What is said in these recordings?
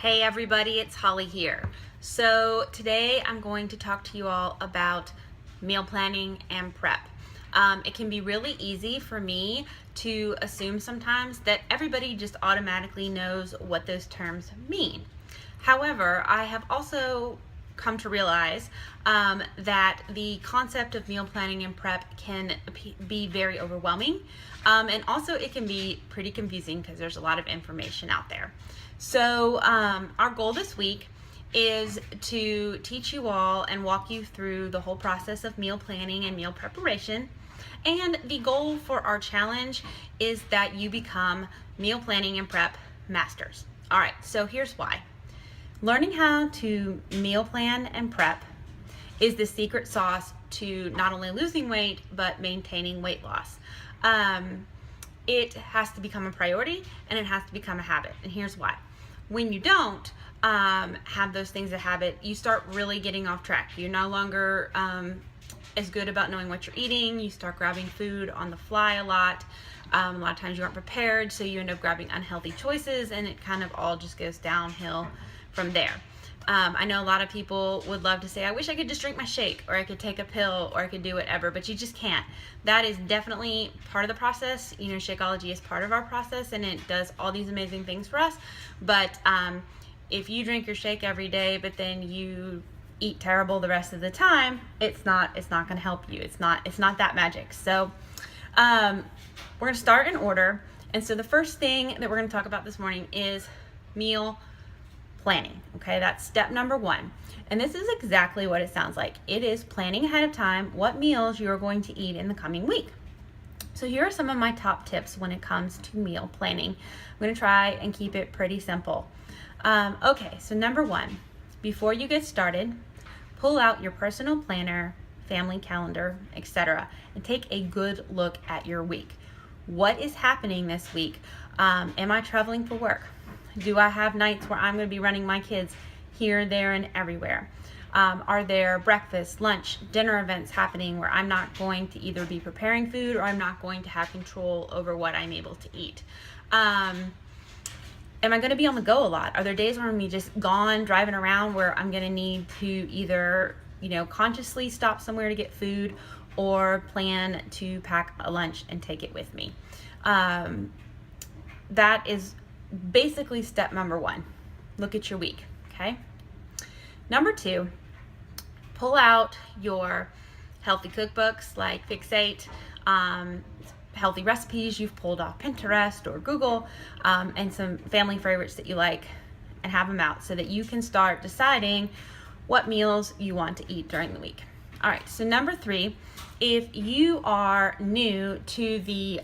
Hey everybody, it's Holly here. So today I'm going to talk to you all about meal planning and prep. It can be really easy for me to assume sometimes that everybody just automatically knows what those terms mean. However, I have also come to realize that the concept of meal planning and prep can be very overwhelming, and also it can be pretty confusing because there's a lot of information out there. So our goal this week is to teach you all and walk you through the whole process of meal planning and meal preparation. And the goal for our challenge is that you become meal planning and prep masters. All right, so here's why. Learning how to meal plan and prep is the secret sauce to not only losing weight, but maintaining weight loss. It has to become a priority and it has to become a habit. And here's why. When you don't have those things a habit, you start really getting off track. You're no longer as good about knowing what you're eating. You start grabbing food on the fly a lot. A lot of times you aren't prepared, so you end up grabbing unhealthy choices, and it kind of all just goes downhill from there. I know a lot of people would love to say, I wish I could just drink my shake, or I could take a pill, or I could do whatever, but you just can't. That is definitely part of the process. You know, Shakeology is part of our process, and it does all these amazing things for us. But if you drink your shake every day, but then you eat terrible the rest of the time, it's not going to help you. It's not that magic. So we're going to start in order. And so the first thing that we're going to talk about this morning is meal planning. Okay, that's step number one. And this is exactly what it sounds like. It is planning ahead of time what meals you are going to eat in the coming week. So here are some of my top tips when it comes to meal planning. I'm going to try and keep it pretty simple. Okay, so number one, before you get started, pull out your personal planner, family calendar, etc., and take a good look at your week. What is happening this week? Am I traveling for work? Do I have nights where I'm going to be running my kids here, there, and everywhere? Are there breakfast, lunch, dinner events happening where I'm not going to either be preparing food or I'm not going to have control over what I'm able to eat? Am I going to be on the go a lot? Are there days where I'm going to be just gone, driving around, where I'm going to need to either, consciously stop somewhere to get food or plan to pack a lunch and take it with me? That is basically step number one. Look at your week, okay? Number two, pull out your healthy cookbooks like Fix8, healthy recipes you've pulled off Pinterest or Google, and some family favorites that you like, and have them out so that you can start deciding what meals you want to eat during the week. All right, so number three, if you are new to the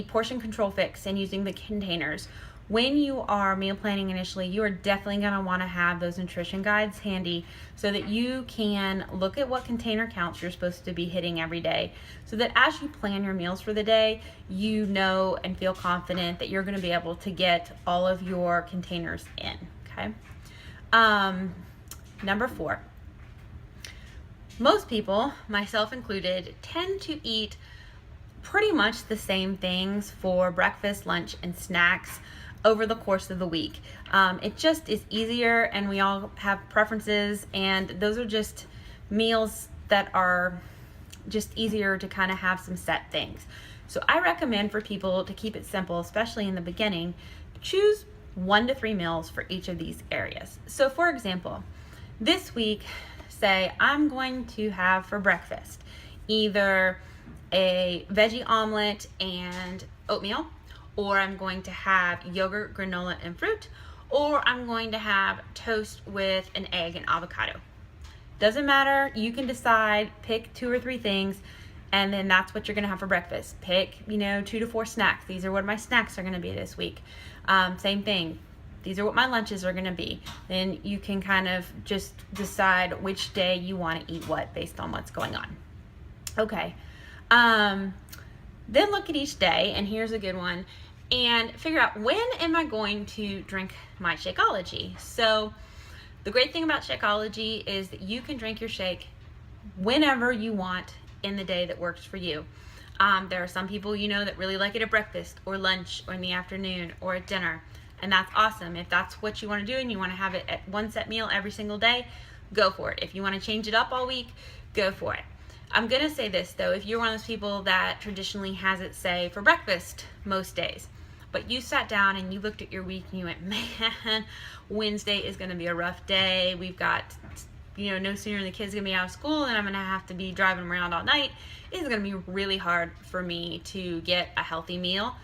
portion control fix and using the containers, when you are meal planning initially, you are definitely going to want to have those nutrition guides handy so that you can look at what container counts you're supposed to be hitting every day, so that as you plan your meals for the day, you know and feel confident that you're going to be able to get all of your containers in, okay? Number four, most people, myself included, tend to eat pretty much the same things for breakfast, lunch, and snacks over the course of the week. It just is easier, and we all have preferences, and those are just meals that are just easier to kind of have some set things. So I recommend for people to keep it simple, especially in the beginning. Choose 1 to 3 meals for each of these areas. So for example, this week, say I'm going to have for breakfast either a veggie omelet and oatmeal, or I'm going to have yogurt, granola, and fruit, or I'm going to have toast with an egg and avocado. Doesn't matter. You can decide, pick 2 or 3 things, and then that's what you're going to have for breakfast. Pick, 2 to 4 snacks. These are what my snacks are going to be this week. Same thing. These are what my lunches are going to be. Then you can kind of just decide which day you want to eat what based on what's going on. Okay. Then look at each day, and here's a good one, and figure out, when am I going to drink my Shakeology? So the great thing about Shakeology is that you can drink your shake whenever you want in the day that works for you. There are some people that really like it at breakfast or lunch or in the afternoon or at dinner. and that's awesome. If that's what you want to do and you want to have it at one set meal every single day, go for it. If you want to change it up all week, go for it. I'm gonna say this though, if you're one of those people that traditionally has it, say, for breakfast most days, but you sat down and you looked at your week and you went, man, Wednesday is gonna be a rough day. We've got, no sooner than the kids gonna be out of school and I'm gonna have to be driving them around all night. It's gonna be really hard for me to get a healthy meal.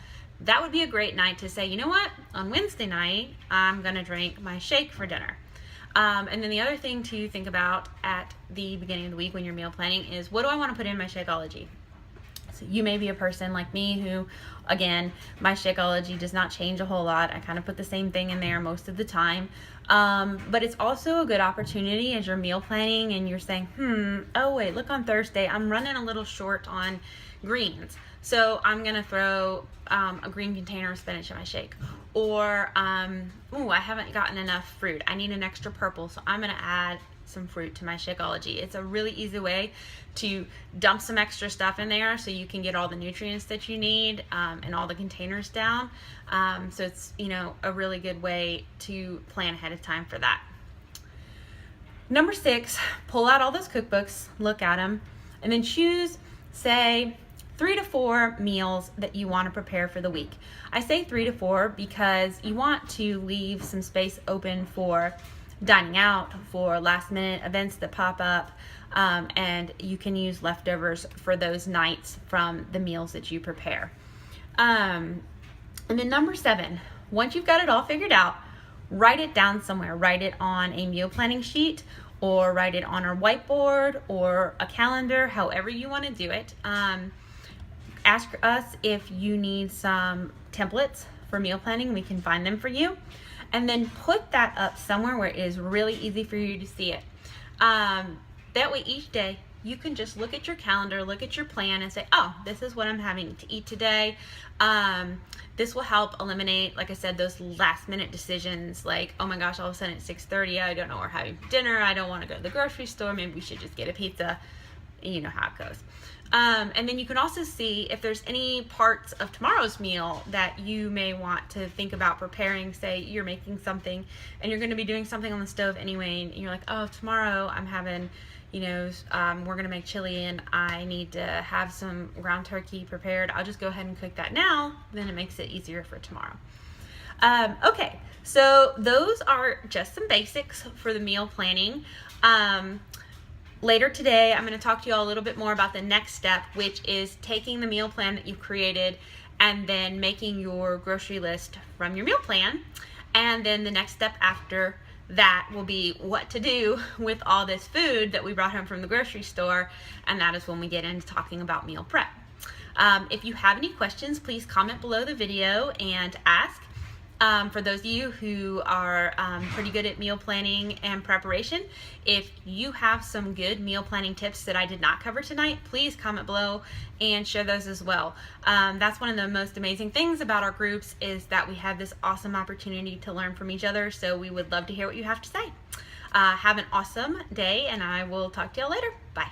That would be a great night to say, you know what, on Wednesday night, I'm gonna drink my shake for dinner. And then the other thing to think about at the beginning of the week when you're meal planning is, what do I want to put in my Shakeology? So you may be a person like me who, again, my Shakeology does not change a whole lot. I kind of put the same thing in there most of the time. But it's also a good opportunity as you're meal planning and you're saying, oh wait, look, on Thursday, I'm running a little short on greens. So I'm going to throw a green container of spinach in my shake. Or, I haven't gotten enough fruit. I need an extra purple, so I'm going to add some fruit to my Shakeology. It's a really easy way to dump some extra stuff in there so you can get all the nutrients that you need and all the containers down. So it's, a really good way to plan ahead of time for that. Number 6, pull out all those cookbooks, look at them, and then choose, say, 3 to 4 meals that you want to prepare for the week. I say 3 to 4 because you want to leave some space open for dining out, for last minute events that pop up, and you can use leftovers for those nights from the meals that you prepare. And then number 7, once you've got it all figured out, write it down somewhere. Write it on a meal planning sheet, or write it on a whiteboard or a calendar, however you want to do it. Ask us if you need some templates for meal planning. We can find them for you. And then put that up somewhere where it is really easy for you to see it. That way each day you can just look at your calendar, look at your plan and say, oh, this is what I'm having to eat today. This will help eliminate, like I said, those last minute decisions like, oh my gosh, all of a sudden it's 6:30, I don't know where we're having dinner, I don't want to go to the grocery store, maybe we should just get a pizza. You know how it goes. And then you can also see if there's any parts of tomorrow's meal that you may want to think about preparing. Say you're making something and you're going to be doing something on the stove anyway, and you're like, oh, tomorrow I'm having, we're going to make chili and I need to have some ground turkey prepared. I'll just go ahead and cook that now. Then it makes it easier for tomorrow. Okay, so those are just some basics for the meal planning. Later today, I'm going to talk to you all a little bit more about the next step, which is taking the meal plan that you've created and then making your grocery list from your meal plan. And then the next step after that will be what to do with all this food that we brought home from the grocery store. And that is when we get into talking about meal prep. If you have any questions, please comment below the video and ask. For those of you who are pretty good at meal planning and preparation, if you have some good meal planning tips that I did not cover tonight, please comment below and share those as well. That's one of the most amazing things about our groups is that we have this awesome opportunity to learn from each other, so we would love to hear what you have to say. Have an awesome day, and I will talk to y'all later. Bye.